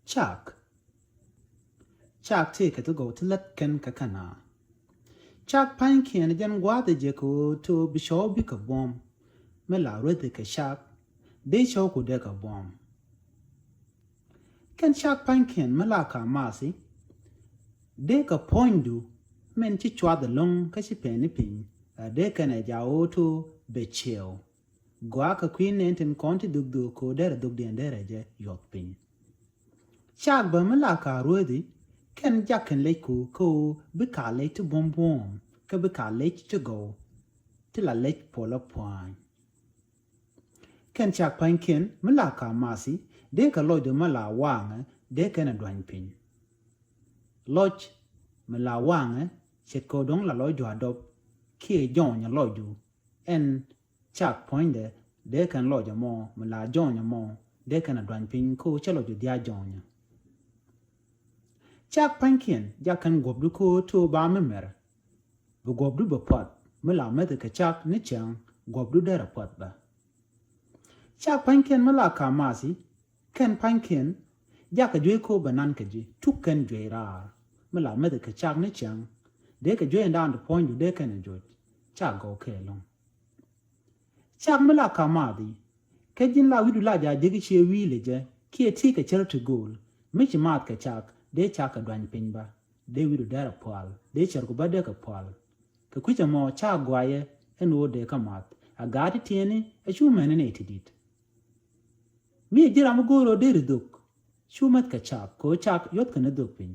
Chak. Chak take to go to let ken kakana. Chak pankin jan wada jeko to be show big a bomb. Mela ready ka chak. They show could deck a bomb. Ken chak pankin malaka masi. Deka point do. Men chichwa the long kashi penny pin. A dekan a jao to be chill. Guaka queen ent and conti dugdu ko der dugdi and dereje yot pin. Chak ba malaka ready. Ken jack and leku ko bika late to bomb bomb. Ka bika late to go. Till a late polar point. Ken chak pankin malaka masi. Deka loy de mala wang deka na dwang pin. Lodge mala wang chet ko dong la loy adop ki jon ya loy du. En chak point de kan loy mo mala jon ya mo deka na dwang pin ko chelo ju dia jon ya. Chak pankin jakan gobdu ko to ba memer. Bu gobdu ba pot mala mete ka chak ni chang gobdu dera pot ba. Chak pankin mala ka masi ken pankin jaka jwe ko banan ka ji tuken jwe rar mala mete ka chak ni chang de ka jwe down the point you de kan jwe chak go ke long. Chak mala ka madi ka jin la widu la ja jigi che wi le je ki ti ka chel to goal mi chi mat ka chak de chak ka dwan pin ba de widu dara pal de cher ko ba de ka pal ka kucha mo chak gwaye en wo de ka mat a gadi tieni a chu men ne tidit mi jira mo goro de riduk chu mat ka chak ko chak yot ka ne duk pin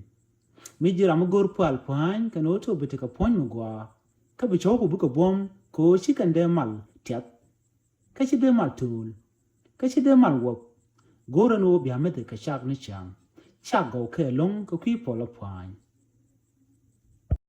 mi jira mo gor pal pan ka no to bite ka pon mo gwa ka bi choku bu ka bom ko chi kan de mal tiat ka chi de mal tul ka chi de mal wop goro no bi amete ka chak ni chang chak go ke long ka kwi polo pan